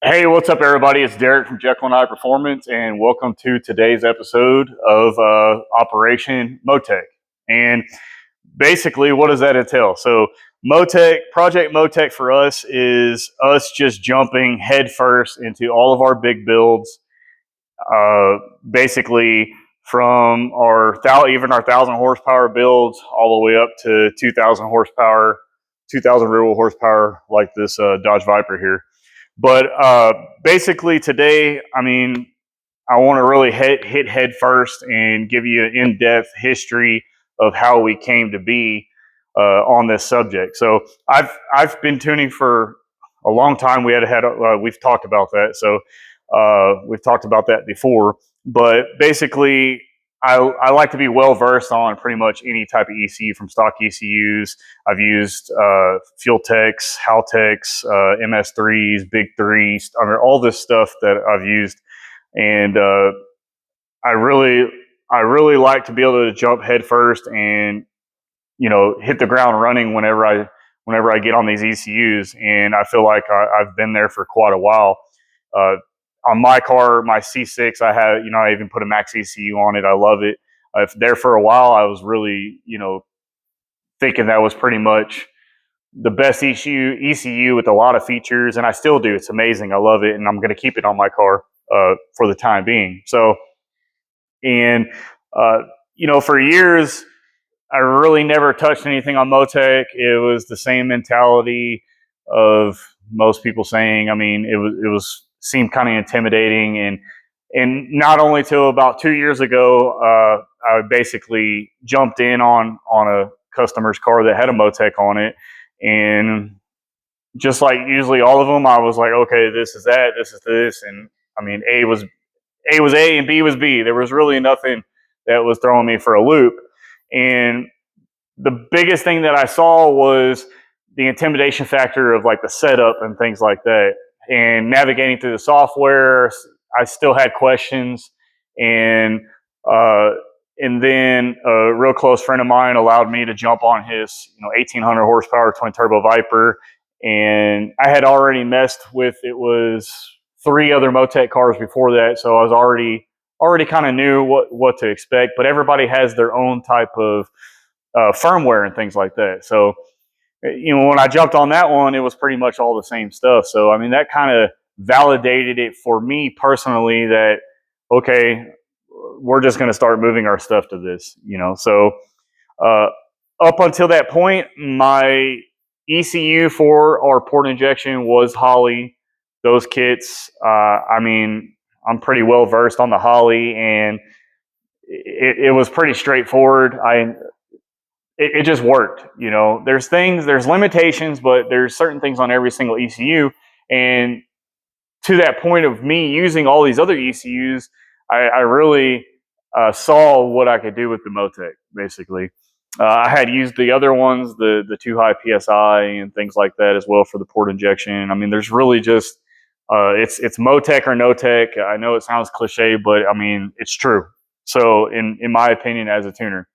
Hey, what's up, everybody? It's Derek from Jekyll and Hyde Performance, and welcome to today's episode of Operation MoTeC. And basically, what does that entail? So, MoTeC, Project MoTeC for us is us just jumping headfirst into all of our big builds, uh, basically from even our 1,000 horsepower builds all the way up to 2,000 horsepower, 2,000 rear wheel horsepower, like this Dodge Viper here. But basically today, I want to really hit head first and give you an in-depth history of how we came to be on this subject. So I've been tuning for a long time. We've talked about that. So we've talked about that before. But basically, I like to be well versed on pretty much any type of ECU from stock ECUs. I've used Fuel Techs, Haltecs, MS3s, Big Threes, all this stuff that I've used, and I really, I really like to be able to jump head first and hit the ground running whenever I get on these ECUs, and I feel like I've been there for quite a while. Uh, on my car, my C6, I even put a max ECU on it. I love it. There for a while, I was really, thinking that was pretty much the best ECU with a lot of features, and I still do. It's amazing. I love it, and I'm going to keep it on my car for the time being. So, and uh, for years, I really never touched anything on MoTeC. It was the same mentality of most people saying. I mean, it was seemed kind of intimidating, and not only till about 2 years ago, I basically jumped in on a customer's car that had a MoTeC on it, and just like usually all of them, I was like, okay, this is that, this is this, and I mean, A was A and B was B. There was really nothing that was throwing me for a loop, and the biggest thing that I saw was the intimidation factor of like the setup and things like that, and navigating through the software. I still had questions, and uh, and then a real close friend of mine allowed me to jump on his 1,800 horsepower twin turbo Viper, and I had already messed with it was three other MoTeC cars before that, so I was already kind of knew what to expect. But everybody has their own type of firmware and things like that. So, when I jumped on that one, it was pretty much all the same stuff. So, I mean, that kind of validated it for me personally that, okay, we're just going to start moving our stuff to this. So, uh, up until that point, my ECU for our port injection was Holley. Those kits, I'm pretty well versed on the Holley, and it was pretty straightforward. It just worked. There's limitations, but there's certain things on every single ECU. And to that point of me using all these other ECUs, I really saw what I could do with the MoTeC, basically. I had used the other ones, the too high PSI and things like that as well for the port injection. I mean, there's really just, it's MoTeC or no tech. I know it sounds cliche, but I mean, it's true. So in my opinion, as a tuner.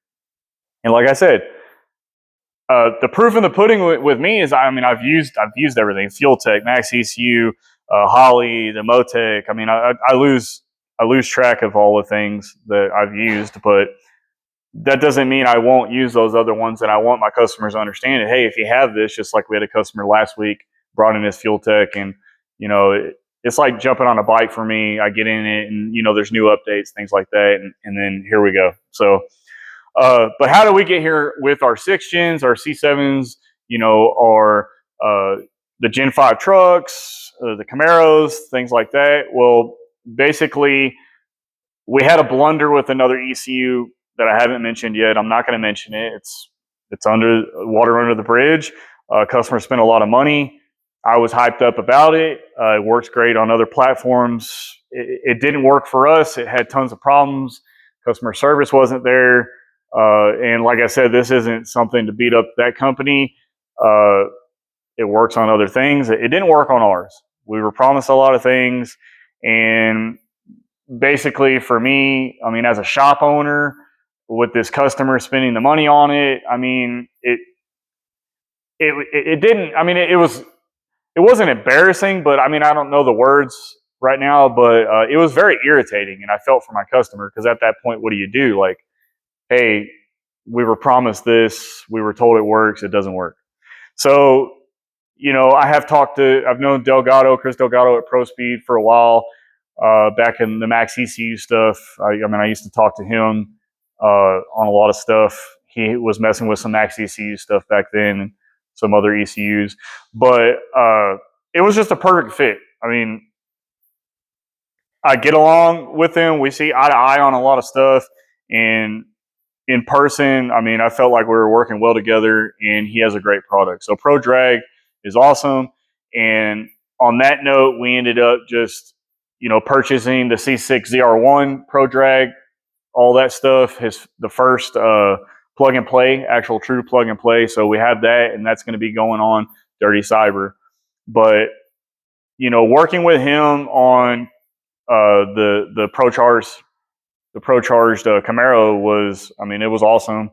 And like I said, the proof in the pudding with me is, I've used everything: Fuel Tech, Max ECU, Holley, the MoTeC. I mean, I lose track of all the things that I've used, but that doesn't mean I won't use those other ones. And I want my customers to understand it. Hey, if you have this, just like we had a customer last week brought in his Fuel Tech, and it's like jumping on a bike for me. I get in it, and there's new updates, things like that, and then here we go. So. But how do we get here with our 6 gens, our C7s, our the Gen 5 trucks, the Camaros, things like that? Well, basically, we had a blunder with another ECU that I haven't mentioned yet. I'm not going to mention it. It's under water under the bridge. Customer spent a lot of money. I was hyped up about it. It works great on other platforms. It didn't work for us. It had tons of problems. Customer service wasn't there. And like I said, this isn't something to beat up that company. It works on other things. It didn't work on ours. We were promised a lot of things. And basically for me, as a shop owner with this customer spending the money on it, it didn't, it wasn't embarrassing, but I mean, I don't know the words right now, but it was very irritating, and I felt for my customer because at that point, what do you do? Like, hey, we were promised this, we were told it works, it doesn't work. So, you know, I've known Chris Delgado at ProSpeed for a while, back in the Max ECU stuff. I mean, I used to talk to him on a lot of stuff. He was messing with some Max ECU stuff back then, and some other ECUs, but it was just a perfect fit. I mean, I get along with him. We see eye to eye on a lot of stuff, and in person, I mean, I felt like we were working well together, and he has a great product. So Pro Drag is awesome. And on that note, we ended up just, you know, purchasing the C6 ZR1 Pro Drag, all that stuff. The first plug and play, actual true plug and play. So we have that, and that's going to be going on Dirty Cyber. But, you know, working with him on the Pro Charged Camaro was, I mean, it was awesome.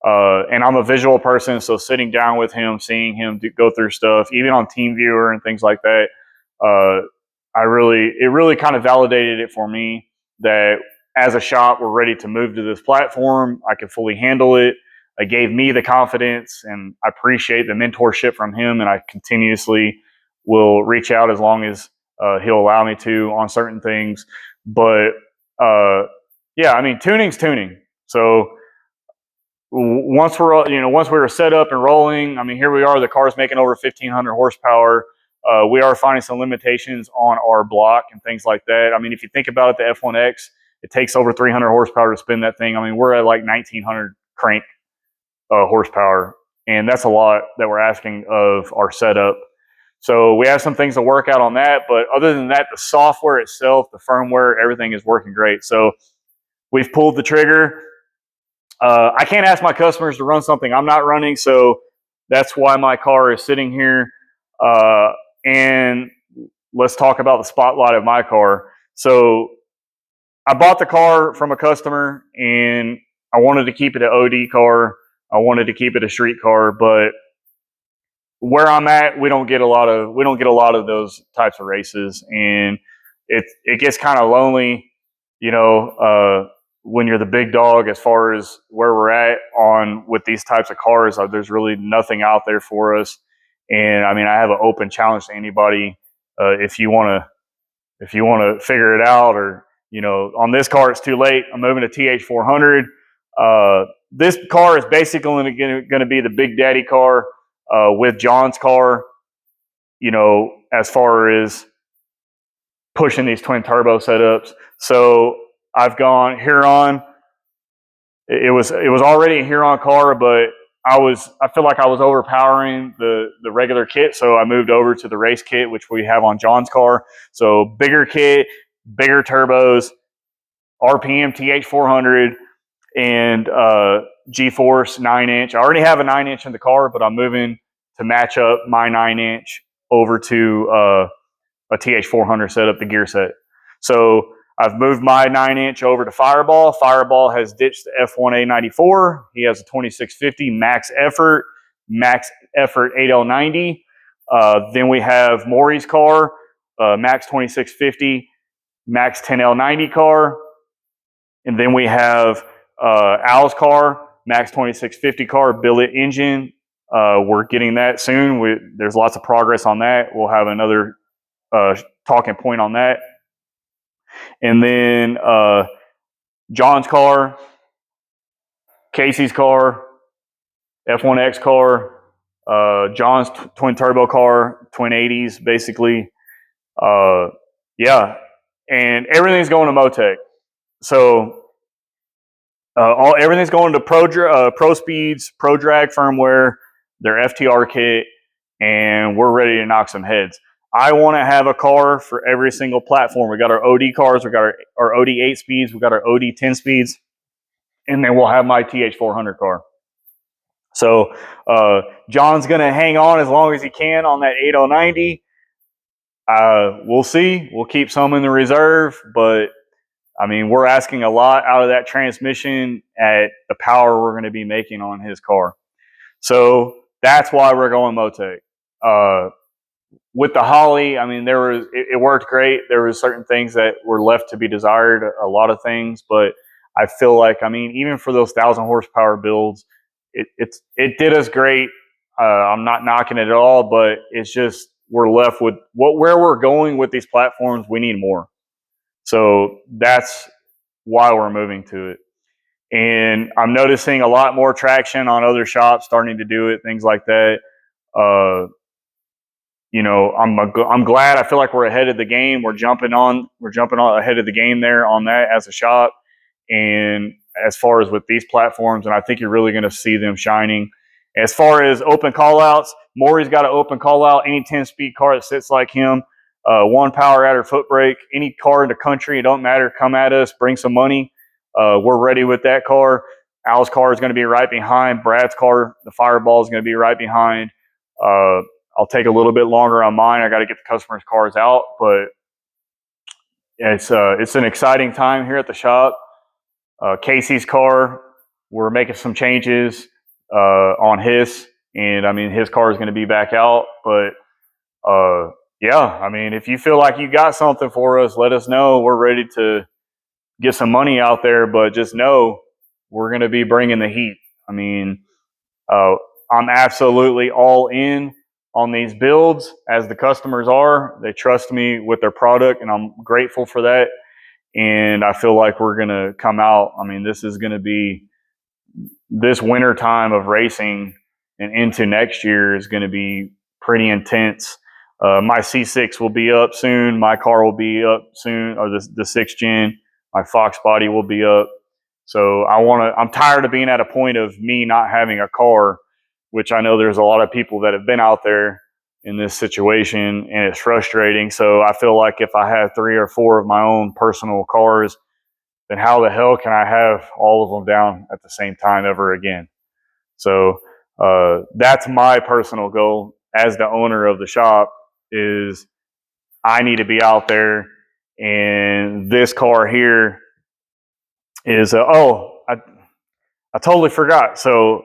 And I'm a visual person, so sitting down with him, seeing him go through stuff, even on TeamViewer and things like that, it really kind of validated it for me that as a shop, we're ready to move to this platform. I can fully handle it. It gave me the confidence, and I appreciate the mentorship from him, and I continuously will reach out as long as he'll allow me to on certain things. But yeah, I mean, tuning's tuning. So once we were set up and rolling, I mean, here we are. The car's making over 1,500 horsepower. We are finding some limitations on our block and things like that. I mean, if you think about it, the F1X, it takes over 300 horsepower to spin that thing. I mean, we're at like 1,900 crank horsepower, and that's a lot that we're asking of our setup. So we have some things to work out on that. But other than that, the software itself, the firmware, everything is working great. So we've pulled the trigger. I can't ask my customers to run something I'm not running, so that's why my car is sitting here. And let's talk about the spotlight of my car. So I bought the car from a customer, and I wanted to keep it an OD car. I wanted to keep it a street car, but where I'm at, we don't get a lot of those types of races, and it gets kind of lonely, you know, when you're the big dog as far as where we're at on with these types of cars. There's really nothing out there for us, and I mean, I have an open challenge to anybody. If you want to figure it out, or you know, on this car, it's too late. I'm moving to TH400. This car is basically going to be the big daddy car with John's car, you know, as far as pushing these twin turbo setups. So I've gone Huron. It was already a Huron car, but I feel like I was overpowering the regular kit, so I moved over to the race kit, which we have on John's car. So bigger kit, bigger turbos, RPM TH400, and G-Force 9-inch. I already have a 9-inch in the car, but I'm moving to match up my 9-inch over to a TH400 setup, the gear set. So I've moved my 9-inch over to Fireball. Fireball has ditched the F1A94. He has a 2650 max effort 8L90. Then we have Maury's car, max 2650, max 10L90 car. And then we have Al's car, max 2650 car, billet engine. We're getting that soon. There's lots of progress on that. We'll have another talking point on that. And then John's car, Casey's car, F1X car, John's twin turbo car, twin 80s, basically. Yeah, and everything's going to MoTeC. So everything's going to ProSpeed's Pro Drag firmware, their FTR kit, and we're ready to knock some heads. I want to have a car for every single platform. We got our OD cars, we got our OD 8 speeds, we got our OD 10 speeds, and then we'll have my TH400 car. So John's going to hang on as long as he can on that 8090. We'll see. We'll keep some in the reserve, but I mean, we're asking a lot out of that transmission at the power we're going to be making on his car. So that's why we're going MoTeC. with the Holly, I mean, it worked great. There was certain things that were left to be desired, a lot of things, but I feel like, I mean, even for those 1,000 horsepower builds, it did us great. I'm not knocking it at all, but it's just we're left with where we're going with these platforms. We need more, so that's why we're moving to it. And I'm noticing a lot more traction on other shops starting to do it, things like that. Uh, I'm glad. I feel like we're ahead of the game. We're jumping on ahead of the game there on that as a shop. And as far as with these platforms, and I think you're really going to see them shining. As far as open callouts, Maury's got an open callout. Any 10-speed car that sits like him, one power adder foot brake, any car in the country, it don't matter. Come at us, bring some money. We're ready with that car. Al's car is going to be right behind. Brad's car, the Fireball, is going to be right behind. I'll take a little bit longer on mine. I got to get the customers' cars out, but it's an exciting time here at the shop. Casey's car, we're making some changes on his, and I mean his car is going to be back out. But yeah, I mean if you feel like you got something for us, let us know. We're ready to get some money out there, but just know we're going to be bringing the heat. I mean, I'm absolutely all in on these builds, as the customers are. They trust me with their product, and I'm grateful for that. And I feel like we're going to come out. I mean, this is going to be, this winter time of racing and into next year is going to be pretty intense. My C6 will be up soon. My car will be up soon, or the 6th gen. My Fox body will be up. So I'm tired of being at a point of me not having a car, which I know there's a lot of people that have been out there in this situation, and it's frustrating. So I feel like if I have 3 or 4 of my own personal cars, then how the hell can I have all of them down at the same time ever again? So that's my personal goal as the owner of the shop, is I need to be out there. And this car here is, I totally forgot. So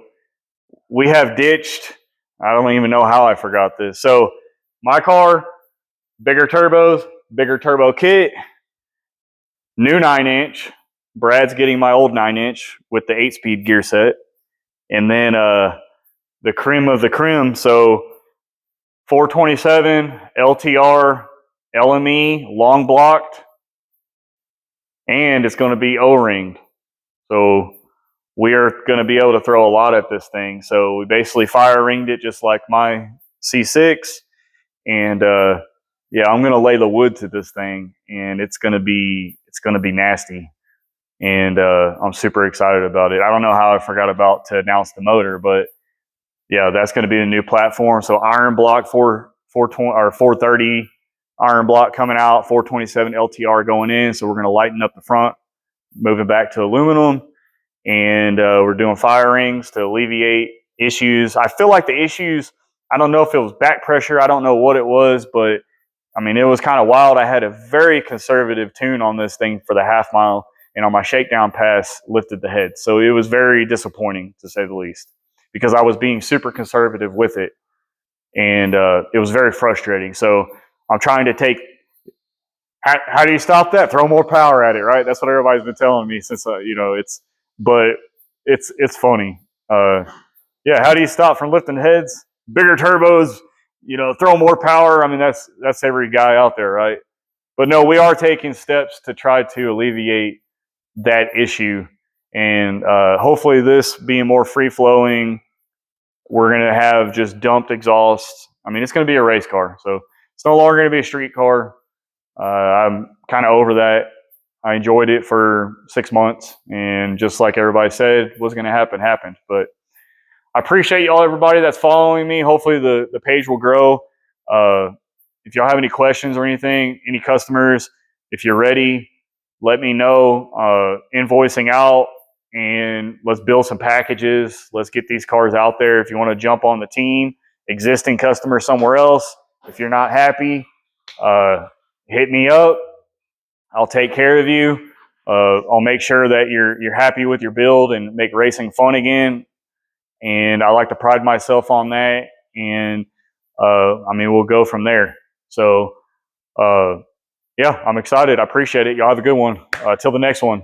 we have ditched, I don't even know how I forgot this. So my car, bigger turbos, bigger turbo kit, new 9-inch. Brad's getting my old 9-inch with the 8-speed gear set. And then the cream of the cream. So 427 LTR LME long blocked, and it's going to be O-ringed. So we are going to be able to throw a lot at this thing. So we basically fire ringed it just like my C6, and yeah, I'm going to lay the wood to this thing, and it's going to be nasty. And I'm super excited about it. I don't know how I forgot about to announce the motor, but yeah, that's going to be the new platform. So iron block 420 or 430 iron block coming out, 427 LTR going in. So we're going to lighten up the front, moving back to aluminum, and we're doing fire rings to alleviate issues. I feel like the issues, I don't know if it was back pressure, I don't know what it was, but I mean, it was kind of wild. I had a very conservative tune on this thing for the half mile, and on my shakedown pass, lifted the head. So it was very disappointing, to say the least, because I was being super conservative with it, and it was very frustrating. So I'm trying to take, how do you stop that? Throw more power at it, right? That's what everybody's been telling me since, but it's funny. Yeah, how do you stop from lifting heads? Bigger turbos, throw more power. I mean, that's every guy out there, right? But no, we are taking steps to try to alleviate that issue. And hopefully this being more free-flowing, we're going to have just dumped exhaust. I mean, it's going to be a race car. So it's no longer going to be a street car. I'm kind of over that. I enjoyed it for 6 months. And just like everybody said was going to happen, happened. But I appreciate y'all, everybody that's following me. Hopefully the page will grow. If y'all have any questions or anything, any customers, if you're ready, let me know. Invoicing out, and let's build some packages. Let's get these cars out there. If you want to jump on the team, existing customer somewhere else, if you're not happy, hit me up. I'll take care of you. I'll make sure that you're happy with your build and make racing fun again. And I like to pride myself on that. And I mean, we'll go from there. So, yeah, I'm excited. I appreciate it. Y'all have a good one. Till the next one.